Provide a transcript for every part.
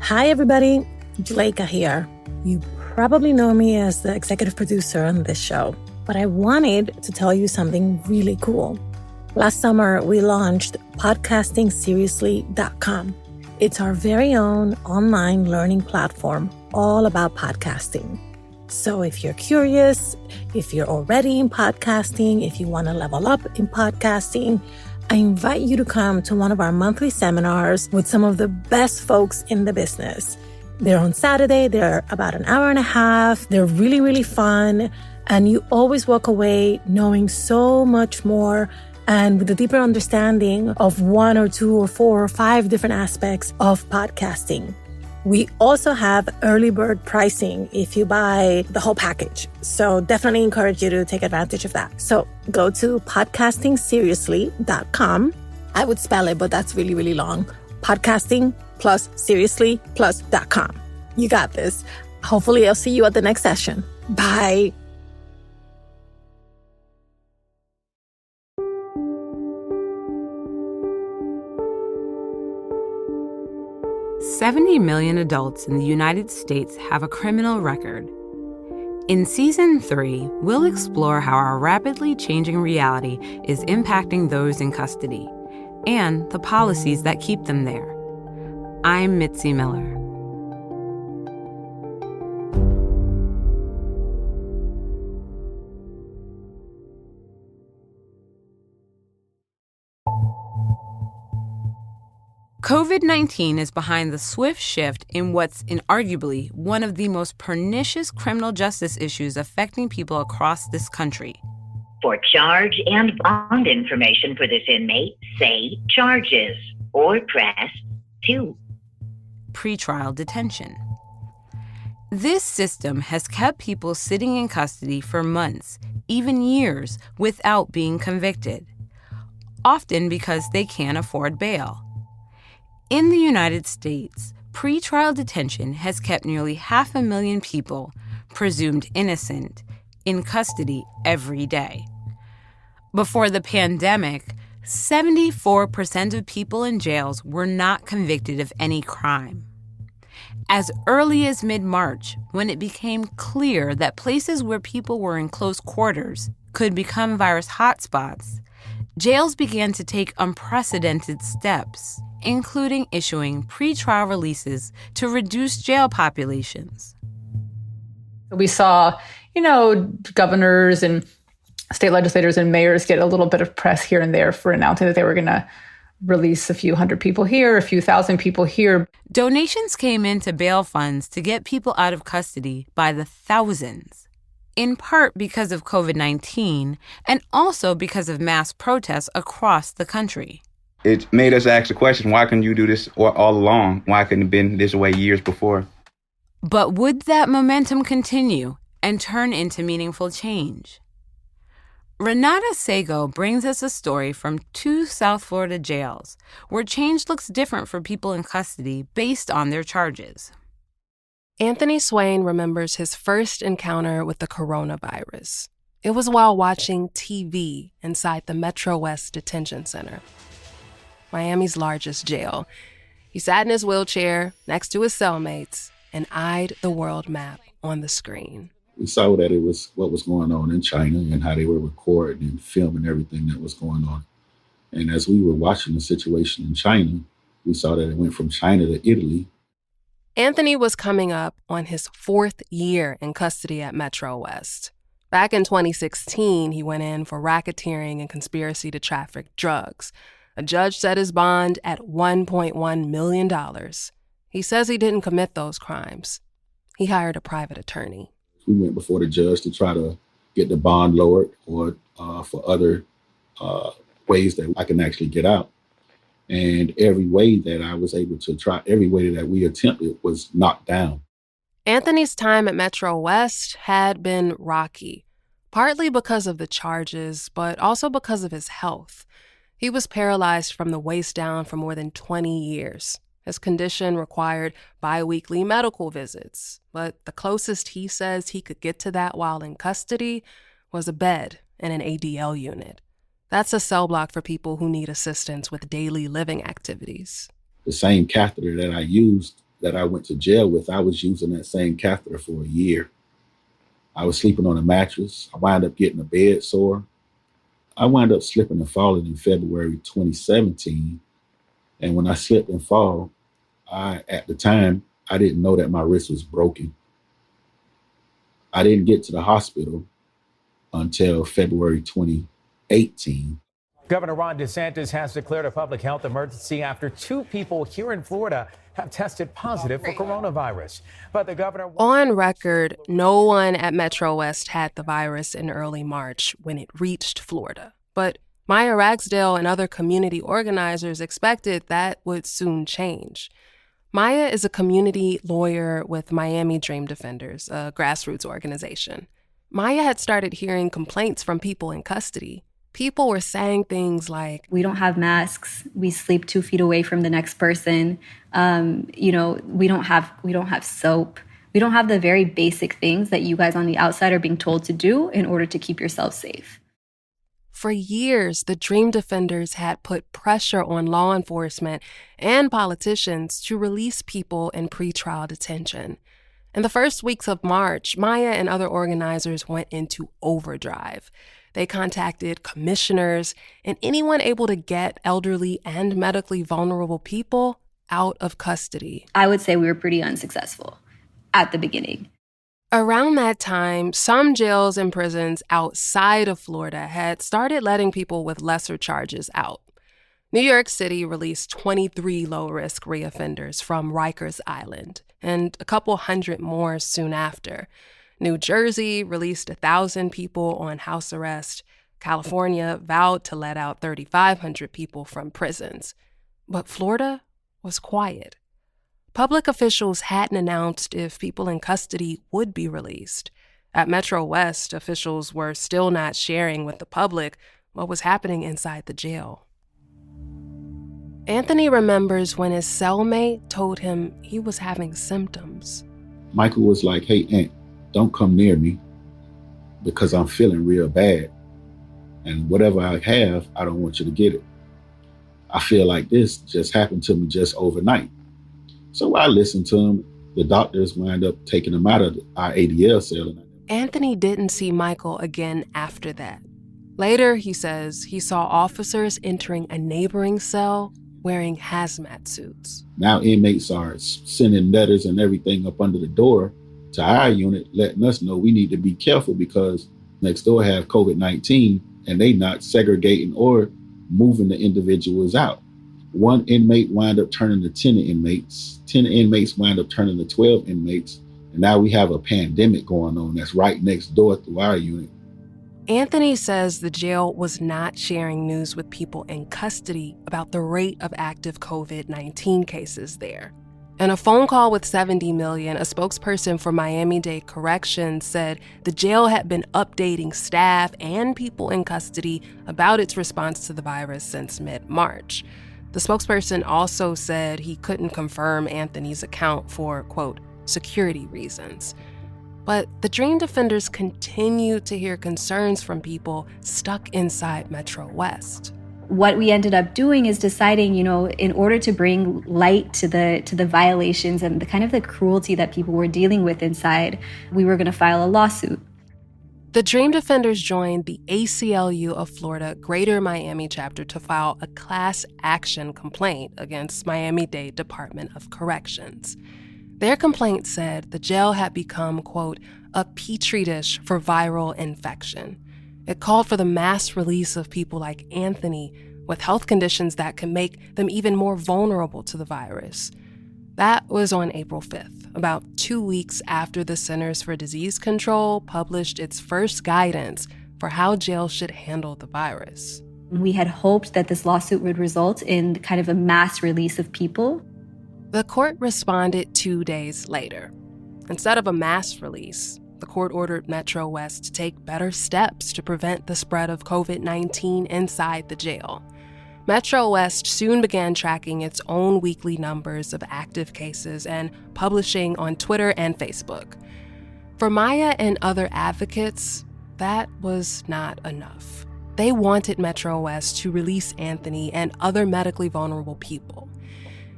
Hi, everybody. Juleka here. You probably know me as the executive producer on this show, but I wanted to tell you something really cool. Last summer, we launched podcastingseriously.com. It's our very own online learning platform all about podcasting. So if you're curious, if you're already in podcasting, if you want to level up in podcasting, I invite you to come to one of our monthly seminars with some of the best folks in the business. They're on Saturday. They're about an hour and a half. They're really, really fun. And you always walk away knowing so much more and with a deeper understanding of one or two or four or five different aspects of podcasting. We also have early bird pricing if you buy the whole package. So definitely encourage you to take advantage of that. So go to podcastingseriously.com. I would spell it, but that's really, really long. Podcasting plus seriously plus.com. You got this. Hopefully I'll see you at the next session. Bye. $70 million adults in the United States have a criminal record. In Season 3, we'll explore how our rapidly changing reality is impacting those in custody and the policies that keep them there. I'm Mitzi Miller. COVID-19 is behind the swift shift in what's inarguably one of the most pernicious criminal justice issues affecting people across this country. For charge and bond information for this inmate, say charges or press 2. Pretrial detention. This system has kept people sitting in custody for months, even years, without being convicted, often because they can't afford bail. In the United States, pretrial detention has kept nearly 500,000 people, presumed innocent, in custody every day. Before the pandemic, 74% of people in jails were not convicted of any crime. As early as mid-March, when it became clear that places where people were in close quarters could become virus hotspots, jails began to take unprecedented steps, including issuing pretrial releases to reduce jail populations. We saw, governors and state legislators and mayors get a little bit of press here and there for announcing that they were going to release a few hundred people here, a few thousand people here. Donations came into bail funds to get people out of custody by the thousands, in part because of COVID-19 and also because of mass protests across the country. It made us ask the question, why couldn't you do this all along? Why couldn't it have been this way years before? But would that momentum continue and turn into meaningful change? Renata Sago brings us a story from 2 South Florida jails where change looks different for people in custody based on their charges. Anthony Swain remembers his first encounter with the coronavirus. It was while watching TV inside the Metro West Detention Center, Miami's largest jail. He sat in his wheelchair next to his cellmates and eyed the world map on the screen. We saw that it was what was going on in China and how they were recording and filming everything that was going on. And as we were watching the situation in China, we saw that it went from China to Italy. Anthony was coming up on his 4th year in custody at Metro West. Back in 2016, he went in for racketeering and conspiracy to traffic drugs. A judge set his bond at $1.1 million. He says he didn't commit those crimes. He hired a private attorney. We went before the judge to try to get the bond lowered or for other ways that I can actually get out. And every way that I was able to try, every way that we attempted was knocked down. Anthony's time at Metro West had been rocky, partly because of the charges, but also because of his health. He was paralyzed from the waist down for more than 20 years. His condition required bi-weekly medical visits, but the closest he says he could get to that while in custody was a bed in an ADL unit. That's a cell block for people who need assistance with daily living activities. The same catheter that I used that I went to jail with, I was using that same catheter for a year. I was sleeping on a mattress. I wound up getting a bed sore. I wound up slipping and falling in February 2017. And when I slipped and fall, at the time, I didn't know that my wrist was broken. I didn't get to the hospital until February 2018. Governor Ron DeSantis has declared a public health emergency after 2 people here in Florida have tested positive for coronavirus. But the governor... On record, no one at Metro West had the virus in early March when it reached Florida. But Maya Ragsdale and other community organizers expected that would soon change. Maya is a community lawyer with Miami Dream Defenders, a grassroots organization. Maya had started hearing complaints from people in custody. People were saying things like, we don't have masks. We sleep 2 feet away from the next person. We don't have soap. We don't have the very basic things that you guys on the outside are being told to do in order to keep yourself safe. For years, the Dream Defenders had put pressure on law enforcement and politicians to release people in pretrial detention. In the first weeks of March, Maya and other organizers went into overdrive. They contacted commissioners and anyone able to get elderly and medically vulnerable people out of custody. I would say we were pretty unsuccessful at the beginning. Around that time, some jails and prisons outside of Florida had started letting people with lesser charges out. New York City released 23 low-risk reoffenders from Rikers Island, and a couple hundred more soon after. New Jersey released 1,000 people on house arrest. California vowed to let out 3,500 people from prisons. But Florida was quiet. Public officials hadn't announced if people in custody would be released. At Metro West, officials were still not sharing with the public what was happening inside the jail. Anthony remembers when his cellmate told him he was having symptoms. Michael was like, hey, Aunt, don't come near me because I'm feeling real bad. And whatever I have, I don't want you to get it. I feel like this just happened to me just overnight. So I listened to him. The doctors wound up taking him out of our ADL cell. Anthony didn't see Michael again after that. Later, he says he saw officers entering a neighboring cell wearing hazmat suits. Now inmates are sending letters and everything up under the door to our unit, letting us know we need to be careful because next door have COVID-19 and they not segregating or moving the individuals out. 1 inmate wind up turning to 10 inmates. 10 inmates wind up turning to 12 inmates. And now we have a pandemic going on that's right next door through our unit. Anthony says the jail was not sharing news with people in custody about the rate of active COVID-19 cases there. In a phone call with 70 Million, a spokesperson for Miami-Dade Corrections said the jail had been updating staff and people in custody about its response to the virus since mid-March. The spokesperson also said he couldn't confirm Anthony's account for, quote, security reasons. But the Dream Defenders continued to hear concerns from people stuck inside Metro West. What we ended up doing is deciding, in order to bring light to the violations and the kind of the cruelty that people were dealing with inside, we were going to file a lawsuit. The Dream Defenders joined the ACLU of Florida Greater Miami chapter to file a class action complaint against Miami-Dade Department of Corrections. Their complaint said the jail had become, quote, a petri dish for viral infection. It called for the mass release of people like Anthony with health conditions that could make them even more vulnerable to the virus. That was on April 5th, about 2 weeks after the Centers for Disease Control published its first guidance for how jails should handle the virus. We had hoped that this lawsuit would result in kind of a mass release of people. The court responded 2 days later. Instead of a mass release, the court ordered Metro West to take better steps to prevent the spread of COVID-19 inside the jail. Metro West soon began tracking its own weekly numbers of active cases and publishing on Twitter and Facebook. For Maya and other advocates, that was not enough. They wanted Metro West to release Anthony and other medically vulnerable people.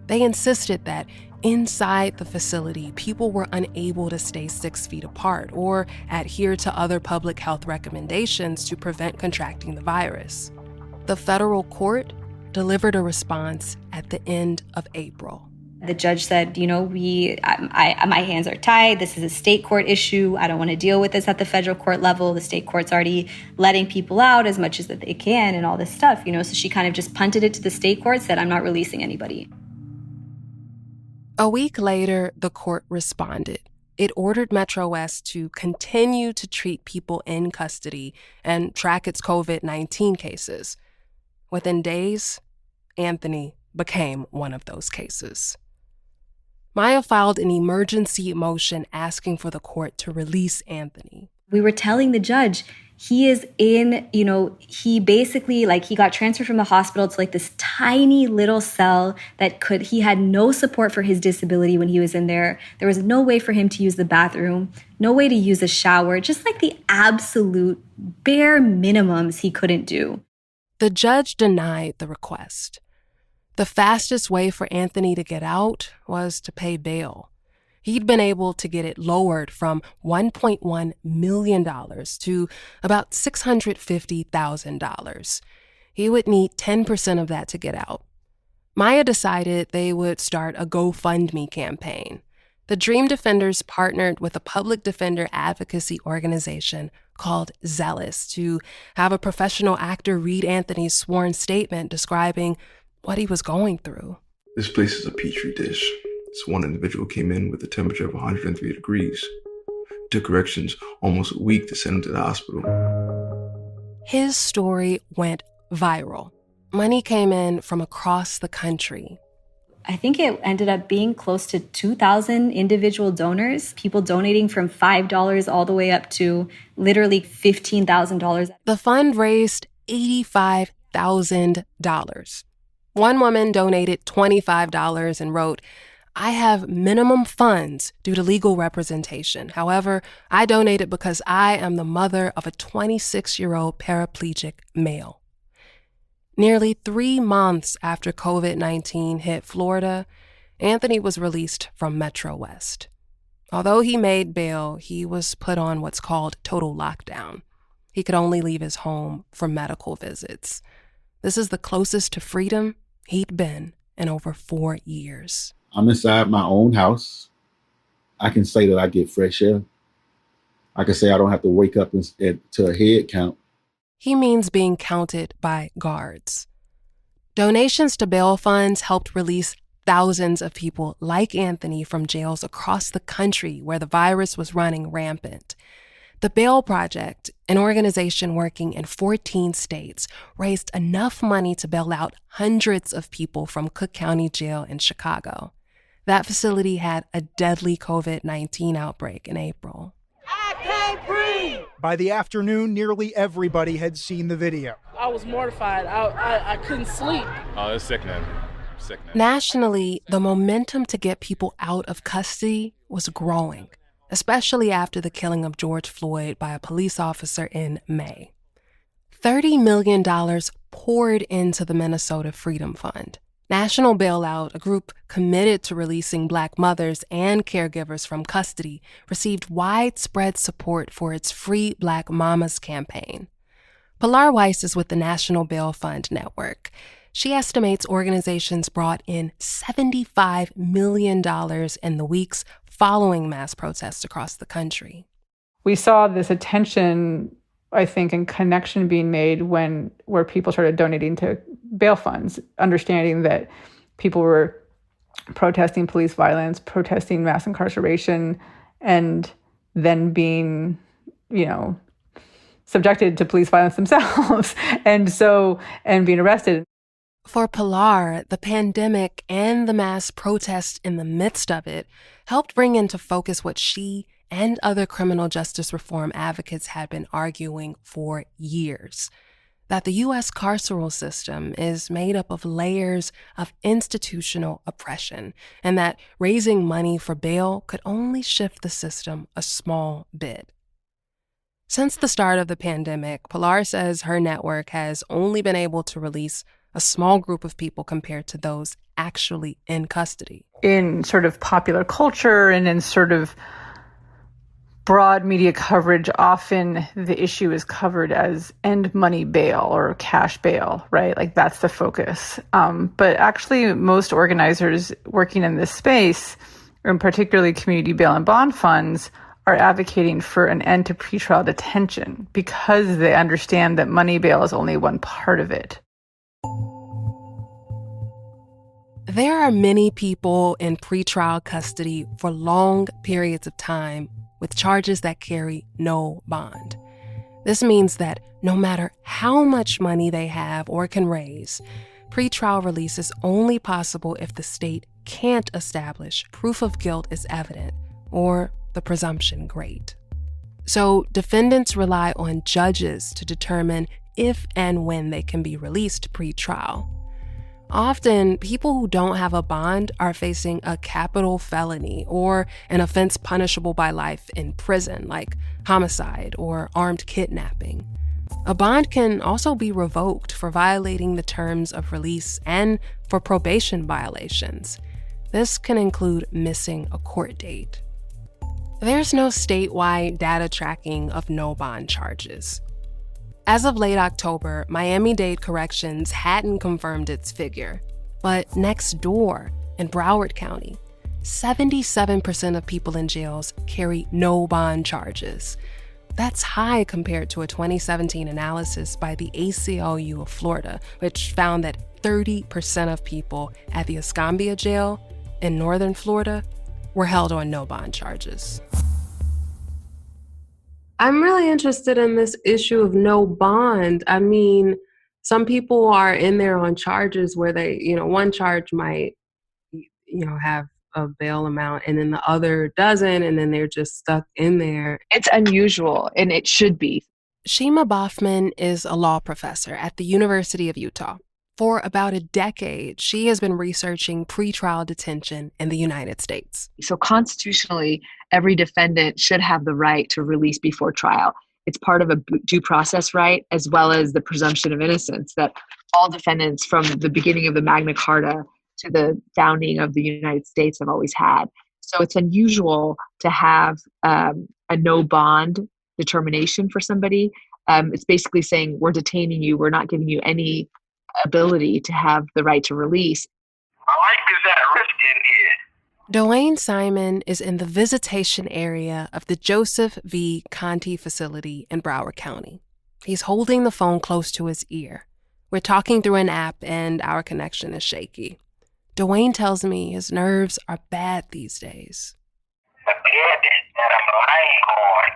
They insisted that Inside the facility, people were unable to stay 6 feet apart or adhere to other public health recommendations to prevent contracting the virus. The federal court delivered a response at the end of April. The judge said, my hands are tied. This is a state court issue. I don't want to deal with this at the federal court level. The state court's already letting people out as much as that they can and all this stuff, So she kind of just punted it to the state court, said, I'm not releasing anybody. A week later, the court responded. It ordered Metro West to continue to treat people in custody and track its COVID-19 cases. Within days, Anthony became one of those cases. Maya filed an emergency motion asking for the court to release Anthony. We were telling the judge, he is in, he basically, he got transferred from the hospital to this tiny little cell he had no support for his disability when he was in there. There was no way for him to use the bathroom, no way to use a shower, just the absolute bare minimums he couldn't do. The judge denied the request. The fastest way for Anthony to get out was to pay bail. He'd been able to get it lowered from $1.1 million to about $650,000. He would need 10% of that to get out. Maya decided they would start a GoFundMe campaign. The Dream Defenders partnered with a public defender advocacy organization called Zealous to have a professional actor read Anthony's sworn statement describing what he was going through. This place is a petri dish. This one individual came in with a temperature of 103 degrees. It took corrections almost a week to send him to the hospital. His story went viral. Money came in from across the country. I think it ended up being close to 2,000 individual donors, people donating from $5 all the way up to literally $15,000. The fund raised $85,000. One woman donated $25 and wrote, I have minimum funds due to legal representation. However, I donated because I am the mother of a 26-year-old paraplegic male. Nearly 3 months after COVID-19 hit Florida, Anthony was released from Metro West. Although he made bail, he was put on what's called total lockdown. He could only leave his home for medical visits. This is the closest to freedom he'd been in over 4 years. I'm inside my own house. I can say that I get fresh air. I can say I don't have to wake up to a head count. He means being counted by guards. Donations to bail funds helped release thousands of people like Anthony from jails across the country where the virus was running rampant. The Bail Project, an organization working in 14 states, raised enough money to bail out hundreds of people from Cook County Jail in Chicago. That facility had a deadly COVID-19 outbreak in April. I can't breathe! By the afternoon, nearly everybody had seen the video. I was mortified. I couldn't sleep. Oh, it's sickening. Nationally, the momentum to get people out of custody was growing, especially after the killing of George Floyd by a police officer in May. $30 million poured into the Minnesota Freedom Fund. National Bailout, a group committed to releasing Black mothers and caregivers from custody, received widespread support for its Free Black Mamas campaign. Pilar Weiss is with the National Bail Fund Network. She estimates organizations brought in $75 million in the weeks following mass protests across the country. We saw this attention, I think, and connection being made where people started donating to bail funds, understanding that people were protesting police violence, protesting mass incarceration, and then being, subjected to police violence themselves, and being arrested. For Pilar, the pandemic and the mass protests in the midst of it helped bring into focus what she and other criminal justice reform advocates had been arguing for years, that the U.S. carceral system is made up of layers of institutional oppression, and that raising money for bail could only shift the system a small bit. Since the start of the pandemic, Pilar says her network has only been able to release a small group of people compared to those actually in custody. In sort of popular culture and in sort of broad media coverage, often the issue is covered as end money bail or cash bail, right? Like that's the focus. But actually, most organizers working in this space, and particularly community bail and bond funds, are advocating for an end to pretrial detention because they understand that money bail is only one part of it. There are many people in pretrial custody for long periods of time with charges that carry no bond. This means that no matter how much money they have or can raise, pretrial release is only possible if the state can't establish proof of guilt is evident or the presumption great. So defendants rely on judges to determine if and when they can be released pretrial. Often, people who don't have a bond are facing a capital felony or an offense punishable by life in prison, like homicide or armed kidnapping. A bond can also be revoked for violating the terms of release and for probation violations. This can include missing a court date. There's no statewide data tracking of no bond charges. As of late October, Miami-Dade Corrections hadn't confirmed its figure. But next door, in Broward County, 77% of people in jails carry no bond charges. That's high compared to a 2017 analysis by the ACLU of Florida, which found that 30% of people at the Escambia jail in northern Florida were held on no bond charges. I'm really interested in this issue of no bond. I mean, some people are in there on charges where they, one charge might, have a bail amount and then the other doesn't, and then they're just stuck in there. It's unusual, and it should be. Shima Boffman is a law professor at the University of Utah. For about a decade, she has been researching pretrial detention in the United States. So constitutionally, every defendant should have the right to release before trial. It's part of a due process right, as well as the presumption of innocence that all defendants from the beginning of the Magna Carta to the founding of the United States have always had. So it's unusual to have a no bond determination for somebody. It's basically saying, we're detaining you, we're not giving you any ability to have the right to release. My life is at risk in here. Dwayne Simon is in the visitation area of the Joseph V. Conte facility in Broward County. He's holding the phone close to his ear. We're talking through an app and our connection is shaky. Dwayne tells me his nerves are bad these days. The bed that I'm lying on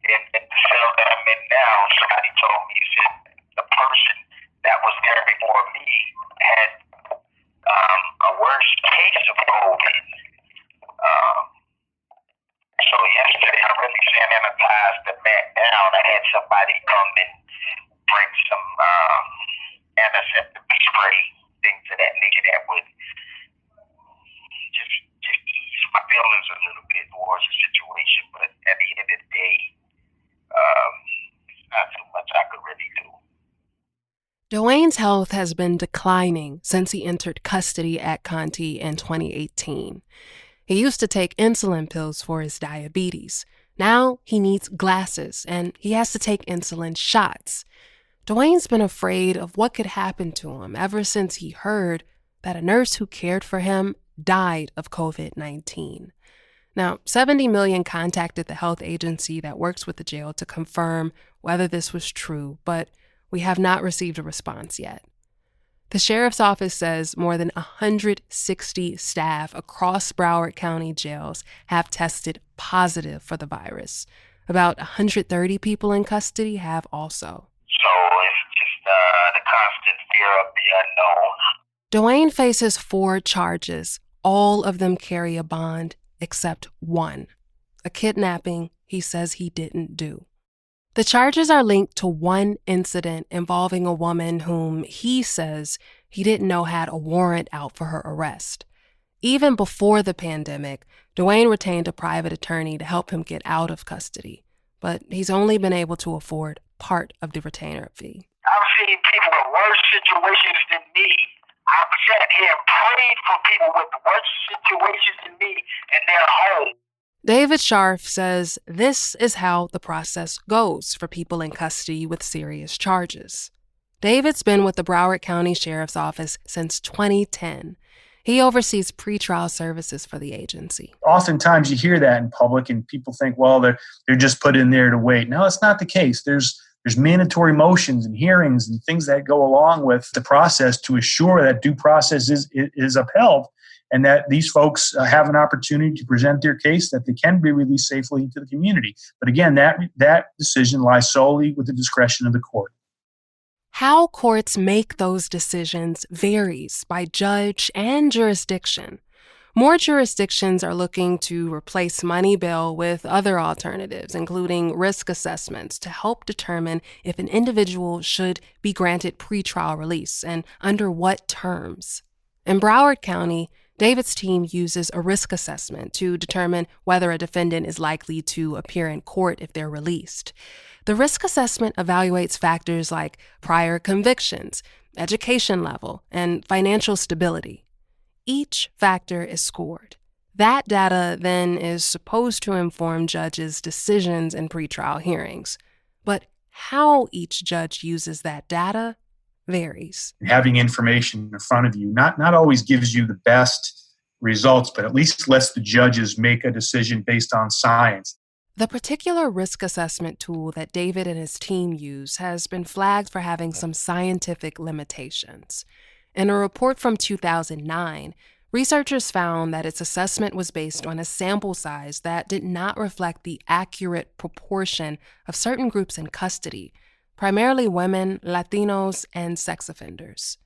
in the cell that I'm in now, somebody told me, said the person that was there before me had a worse case of COVID. So yesterday, I really sanitized the mat down. I had somebody come and bring some antiseptic spray, things of that nature that would just ease my feelings a little bit towards the situation. But at the end of the day, it's not too much I could really do. Dwayne's health has been declining since he entered custody at Conte in 2018. He used to take insulin pills for his diabetes. Now he needs glasses and he has to take insulin shots. Dwayne's been afraid of what could happen to him ever since he heard that a nurse who cared for him died of COVID-19. Now, 70 Million contacted the health agency that works with the jail to confirm whether this was true, but we have not received a response yet. The sheriff's office says more than 160 staff across Broward County jails have tested positive for the virus. About 130 people in custody have also. So it's just the constant fear of the unknown. Dwayne faces 4 charges. All of them carry a bond except one, a kidnapping he says he didn't do. The charges are linked to one incident involving a woman whom he says he didn't know had a warrant out for her arrest. Even before the pandemic, Dwayne retained a private attorney to help him get out of custody, but he's only been able to afford part of the retainer fee. I've seen people in worse situations than me. I've sat here and prayed for people with worse situations than me in their home. David Scharf says this is how the process goes for people in custody with serious charges. David's been with the Broward County Sheriff's Office since 2010. He oversees pretrial services for the agency. Oftentimes you hear that in public and people think, well, they're just put in there to wait. No, it's not the case. There's mandatory motions and hearings and things that go along with the process to assure that due process is upheld and that these folks have an opportunity to present their case, that they can be released safely into the community. But again, that decision lies solely with the discretion of the court. How courts make those decisions varies by judge and jurisdiction. More jurisdictions are looking to replace money bail with other alternatives, including risk assessments, to help determine if an individual should be granted pretrial release and under what terms. In Broward County, David's team uses a risk assessment to determine whether a defendant is likely to appear in court if they're released. The risk assessment evaluates factors like prior convictions, education level, and financial stability. Each factor is scored. That data then is supposed to inform judges' decisions in pretrial hearings. But how each judge uses that data varies. Having information in front of you not always gives you the best results, but at least lets the judges make a decision based on science. The particular risk assessment tool that David and his team use has been flagged for having some scientific limitations. In a report from 2009, researchers found that its assessment was based on a sample size that did not reflect the accurate proportion of certain groups in custody, primarily women, Latinos, and sex offenders.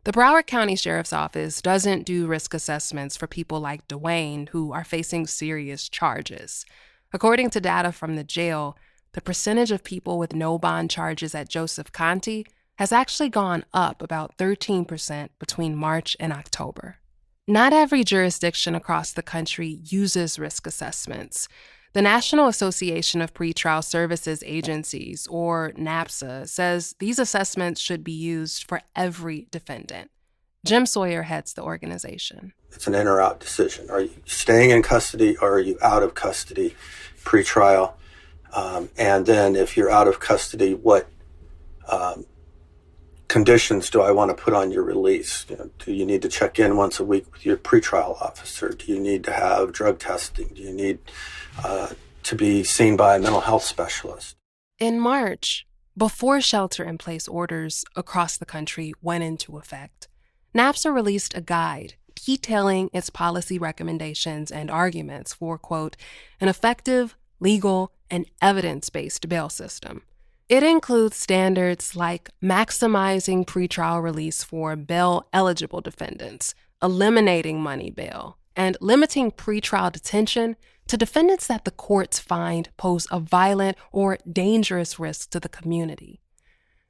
The Broward County Sheriff's Office doesn't do risk assessments for people like Dwayne, who are facing serious charges. According to data from the jail, the percentage of people with no bond charges at Joseph County has actually gone up about 13% between March and October. Not every jurisdiction across the country uses risk assessments. The National Association of Pretrial Services Agencies, or NAPSA, says these assessments should be used for every defendant. Jim Sawyer heads the organization. It's an in or out decision. Are you staying in custody or are you out of custody pretrial? And then if you're out of custody, what conditions do I want to put on your release? Do you need to check in once a week with your pretrial officer? Do you need to have drug testing? Do you need to be seen by a mental health specialist? In March, before shelter-in-place orders across the country went into effect, NAPSA released a guide detailing its policy recommendations and arguments for, quote, an effective, legal, and evidence-based bail system. It includes standards like maximizing pretrial release for bail-eligible defendants, eliminating money bail, and limiting pretrial detention to defendants that the courts find pose a violent or dangerous risk to the community.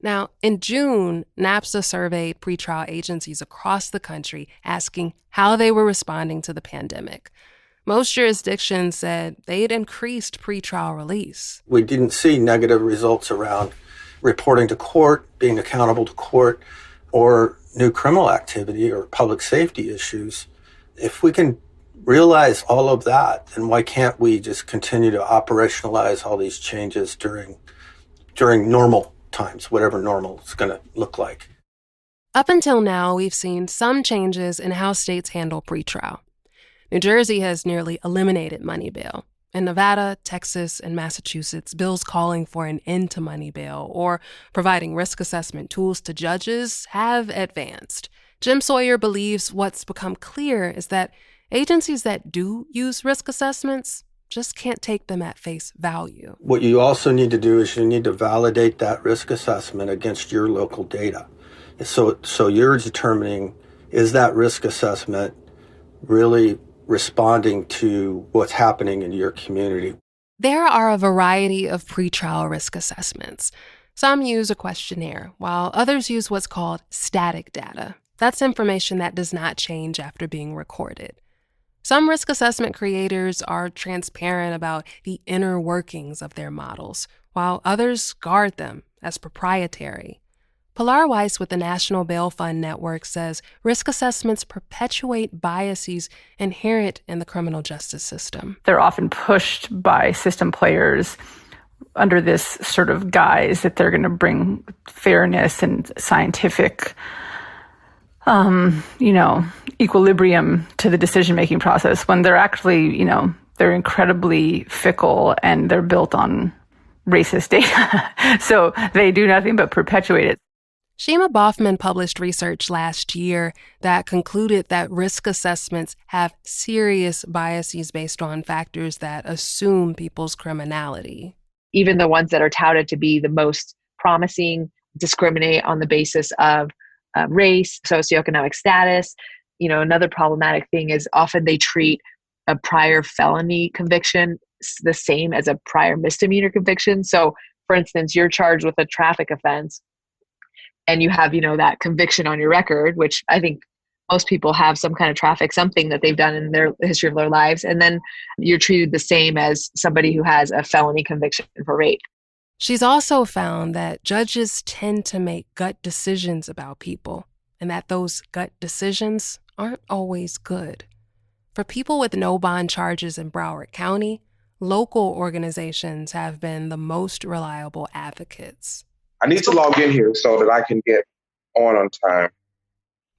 Now, in June, NAPSA surveyed pretrial agencies across the country asking how they were responding to the pandemic. Most jurisdictions said they'd increased pretrial release. We didn't see negative results around reporting to court, being accountable to court, or new criminal activity or public safety issues. If we can realize all of that, then why can't we just continue to operationalize all these changes during normal times, whatever normal is going to look like? Up until now, we've seen some changes in how states handle pretrial. New Jersey has nearly eliminated money bail. In Nevada, Texas, and Massachusetts, bills calling for an end to money bail or providing risk assessment tools to judges have advanced. Jim Sawyer believes what's become clear is that agencies that do use risk assessments just can't take them at face value. What you also need to do is you need to validate that risk assessment against your local data. So you're determining, is that risk assessment really responding to what's happening in your community? There are a variety of pretrial risk assessments. Some use a questionnaire, while others use what's called static data. That's information that does not change after being recorded. Some risk assessment creators are transparent about the inner workings of their models, while others guard them as proprietary. Pilar Weiss with the National Bail Fund Network says risk assessments perpetuate biases inherent in the criminal justice system. They're often pushed by system players under this sort of guise that they're going to bring fairness and scientific, equilibrium to the decision-making process, when they're actually, they're incredibly fickle and they're built on racist data. So they do nothing but perpetuate it. Shima Boffman published research last year that concluded that risk assessments have serious biases based on factors that assume people's criminality. Even the ones that are touted to be the most promising discriminate on the basis of race, socioeconomic status. Another problematic thing is often they treat a prior felony conviction the same as a prior misdemeanor conviction. So, for instance, you're charged with a traffic offense and you have, that conviction on your record, which I think most people have some kind of something that they've done in their history of their lives. And then you're treated the same as somebody who has a felony conviction for rape. She's also found that judges tend to make gut decisions about people, and that those gut decisions aren't always good. For people with no bond charges in Broward County, local organizations have been the most reliable advocates. I need to log in here so that I can get on time.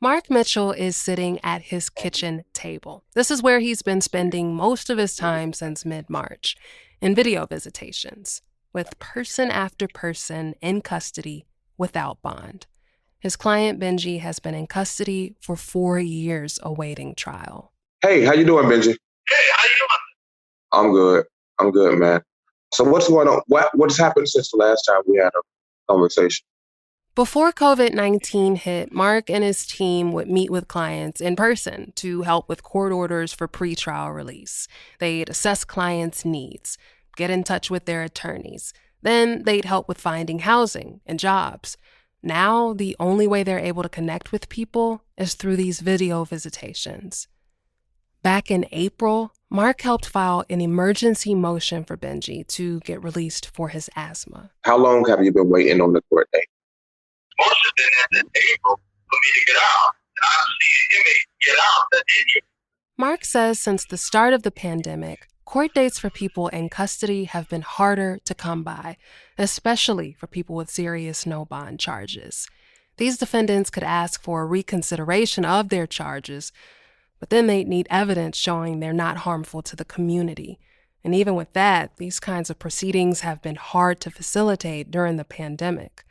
Mark Mitchell is sitting at his kitchen table. This is where he's been spending most of his time since mid-March, in video visitations, with person after person in custody without bond. His client, Benji, has been in custody for 4 years awaiting trial. Hey, how you doing, Benji? Hey, how you doing? I'm good. I'm good, man. So what's going on? What's happened since the last time we had a conversation? Before COVID-19 hit, Mark and his team would meet with clients in person to help with court orders for pretrial release. They'd assess clients' needs, get in touch with their attorneys. Then they'd help with finding housing and jobs. Now, the only way they're able to connect with people is through these video visitations. Back in April, Mark helped file an emergency motion for Benji to get released for his asthma. How long have you been waiting on the court date? Most of them in April for me to get out. I'm seeing inmates get out that day. Mark says since the start of the pandemic, court dates for people in custody have been harder to come by, especially for people with serious no-bond charges. These defendants could ask for a reconsideration of their charges, but then they'd need evidence showing they're not harmful to the community. And even with that, these kinds of proceedings have been hard to facilitate during the pandemic.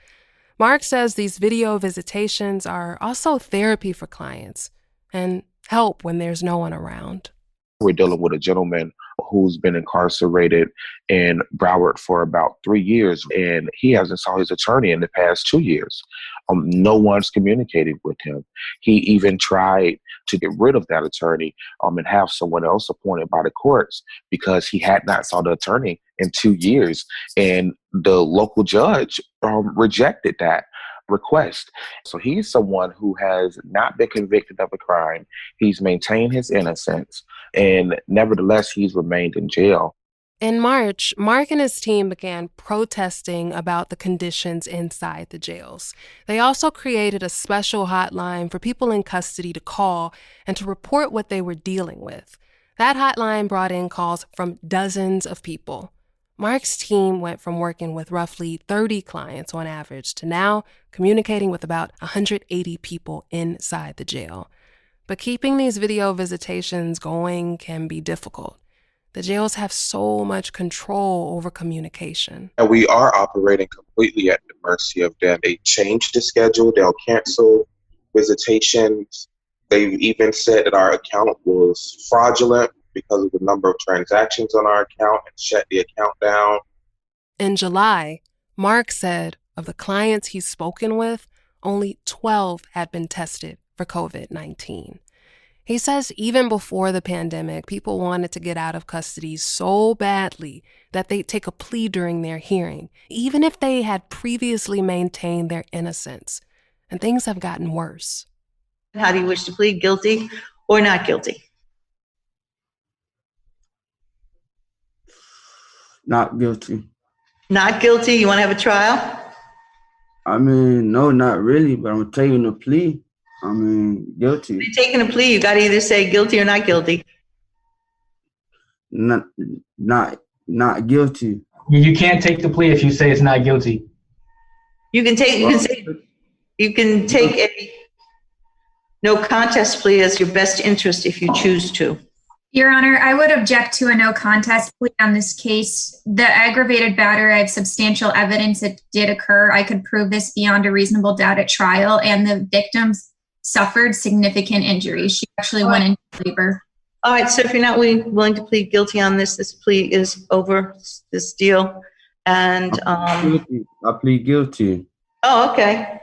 Mark says these video visitations are also therapy for clients and help when there's no one around. We're dealing with a gentleman who's been incarcerated in Broward for about 3 years, and he hasn't saw his attorney in the past 2 years. No one's communicated with him. He even tried to get rid of that attorney and have someone else appointed by the courts because he had not saw the attorney in 2 years, and the local judge rejected that request. So he's someone who has not been convicted of a crime. He's maintained his innocence, and nevertheless, he's remained in jail. In March, Mark and his team began protesting about the conditions inside the jails. They also created a special hotline for people in custody to call and to report what they were dealing with. That hotline brought in calls from dozens of people. Mark's team went from working with roughly 30 clients on average to now communicating with about 180 people inside the jail. But keeping these video visitations going can be difficult. The jails have so much control over communication. And we are operating completely at the mercy of them. They change the schedule. They'll cancel visitations. They've even said that our account was fraudulent because of the number of transactions on our account and shut the account down. In July, Mark said of the clients he's spoken with, only 12 had been tested for COVID-19. He says even before the pandemic, people wanted to get out of custody so badly that they'd take a plea during their hearing, even if they had previously maintained their innocence. And things have gotten worse. How do you wish to plead, guilty or not guilty? Not guilty. Not guilty? You want to have a trial? I mean, no, not really, but I'm taking a plea. I mean, guilty. You're taking a plea. You got to either say guilty or not guilty. Not guilty. You can't take the plea if you say it's not guilty. You can take a no contest plea as your best interest if you choose to. Your Honor, I would object to a no contest plea on this case. The aggravated battery, I have substantial evidence it did occur. I could prove this beyond a reasonable doubt at trial, and the victims suffered significant injuries. She actually went into labor. All right, so if you're not willing to plead guilty on this plea is over, this deal. And I plead guilty. Oh, okay.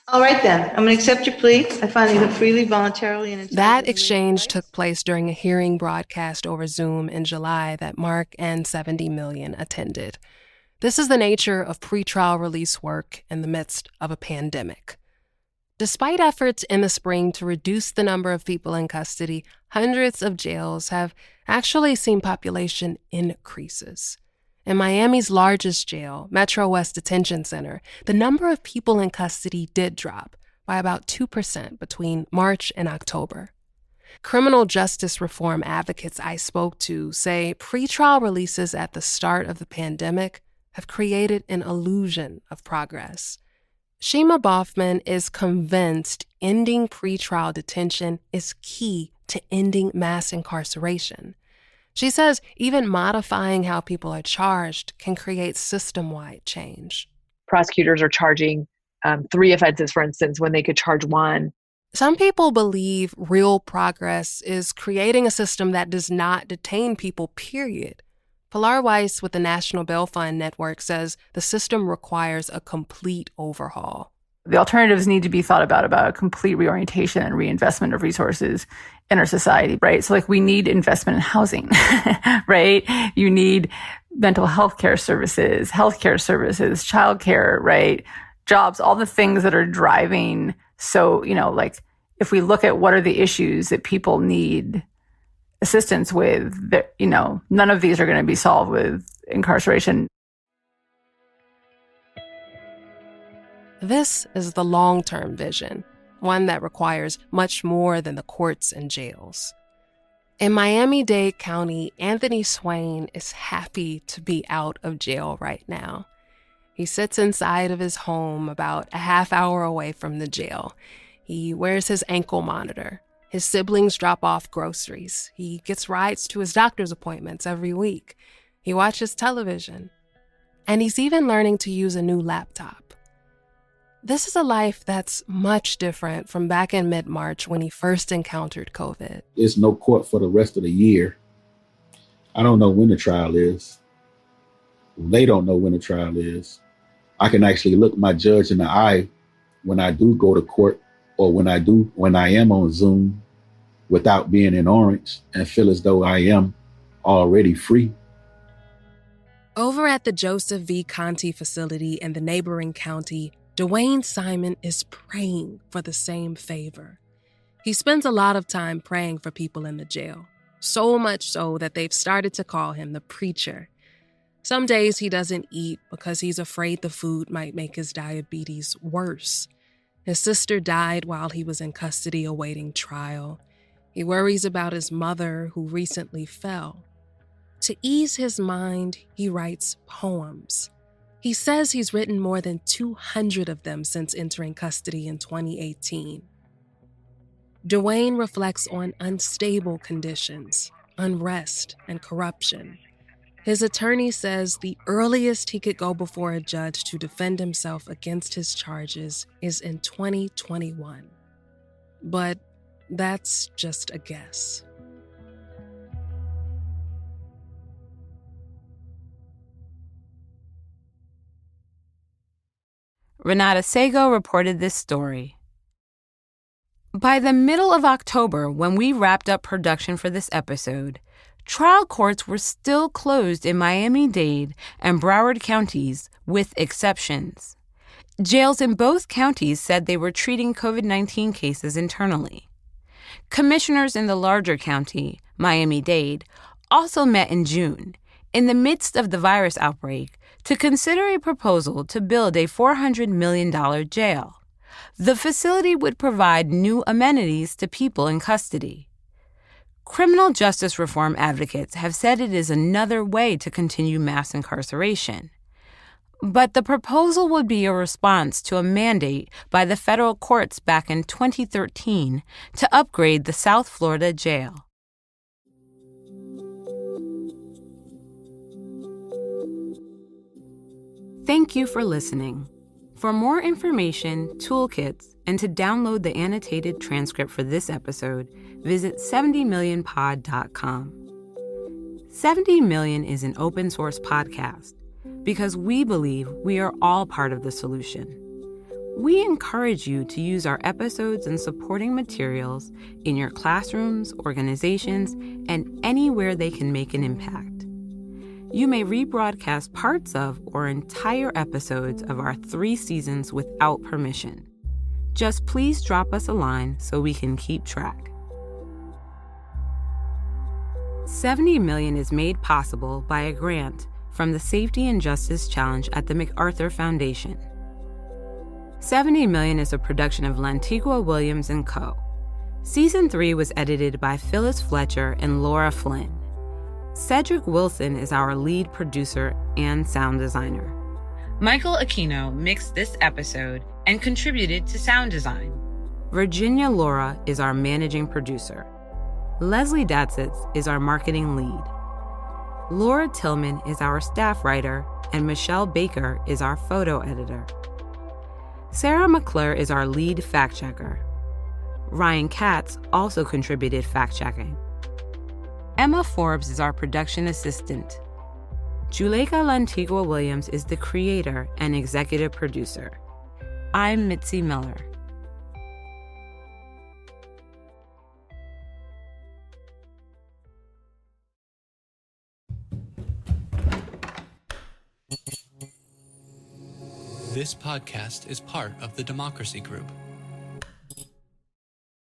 All right, then. I'm going to accept your plea. I find that you have freely, voluntarily, and That exchange took place during a hearing broadcast over Zoom in July that Mark and 70 million attended. This is the nature of pretrial release work in the midst of a pandemic. Despite efforts in the spring to reduce the number of people in custody, hundreds of jails have actually seen population increases. In Miami's largest jail, Metro West Detention Center, the number of people in custody did drop by about 2% between March and October. Criminal justice reform advocates I spoke to say pretrial releases at the start of the pandemic have created an illusion of progress. Shima Boffman is convinced ending pretrial detention is key to ending mass incarceration. She says even modifying how people are charged can create system-wide change. Prosecutors are charging 3 offenses, for instance, when they could charge 1. Some people believe real progress is creating a system that does not detain people, period. Pilar Weiss with the National Bail Fund Network says the system requires a complete overhaul. The alternatives need to be thought about a complete reorientation and reinvestment of resources in our society, right? So we need investment in housing, right? You need mental health care services, childcare, right? Jobs, all the things that are driving. So, if we look at what are the issues that people need assistance with, none of these are going to be solved with incarceration. This is the long-term vision, one that requires much more than the courts and jails. In Miami-Dade County, Anthony Swain is happy to be out of jail right now. He sits inside of his home about a half hour away from the jail. He wears his ankle monitor. His siblings drop off groceries. He gets rides to his doctor's appointments every week. He watches television. And he's even learning to use a new laptop. This is a life that's much different from back in mid-March when he first encountered COVID. There's no court for the rest of the year. I don't know when the trial is. They don't know when the trial is. I can actually look my judge in the eye when I do go to court or when I am on Zoom without being in orange and feel as though I am already free. Over at the Joseph V. Conti facility in the neighboring county, Dwayne Simon is praying for the same favor. He spends a lot of time praying for people in the jail, so much so that they've started to call him the preacher. Some days he doesn't eat because he's afraid the food might make his diabetes worse. His sister died while he was in custody awaiting trial. He worries about his mother, who recently fell. To ease his mind, he writes poems. He says he's written more than 200 of them since entering custody in 2018. Dwayne reflects on unstable conditions, unrest, and corruption. His attorney says the earliest he could go before a judge to defend himself against his charges is in 2021. But that's just a guess. Renata Sago reported this story. By the middle of October, when we wrapped up production for this episode, trial courts were still closed in Miami-Dade and Broward counties, with exceptions. Jails in both counties said they were treating COVID-19 cases internally. Commissioners in the larger county, Miami-Dade, also met in June. in the midst of the virus outbreak, to consider a proposal to build a $400 million jail. The facility would provide new amenities to people in custody. Criminal justice reform advocates have said it is another way to continue mass incarceration. But the proposal would be a response to a mandate by the federal courts back in 2013 to upgrade the South Florida jail. Thank you for listening. For more information, toolkits, and to download the annotated transcript for this episode, visit 70millionpod.com. 70 Million is an open source podcast because we believe we are all part of the solution. We encourage you to use our episodes and supporting materials in your classrooms, organizations, and anywhere they can make an impact. You may rebroadcast parts of or entire episodes of our 3 seasons without permission. Just please drop us a line so we can keep track. 70 Million is made possible by a grant from the Safety and Justice Challenge at the MacArthur Foundation. 70 Million is a production of Lantigua, Williams & Co. Season 3 was edited by Phyllis Fletcher and Laura Flynn. Cedric Wilson is our lead producer and sound designer. Michael Aquino mixed this episode and contributed to sound design. Virginia Laura is our managing producer. Leslie Datsitz is our marketing lead. Laura Tillman is our staff writer, and Michelle Baker is our photo editor. Sarah McClure is our lead fact-checker. Ryan Katz also contributed fact-checking. Emma Forbes is our production assistant. Juleka Lantigua Williams is the creator and executive producer. I'm Mitzi Miller. This podcast is part of the Democracy Group.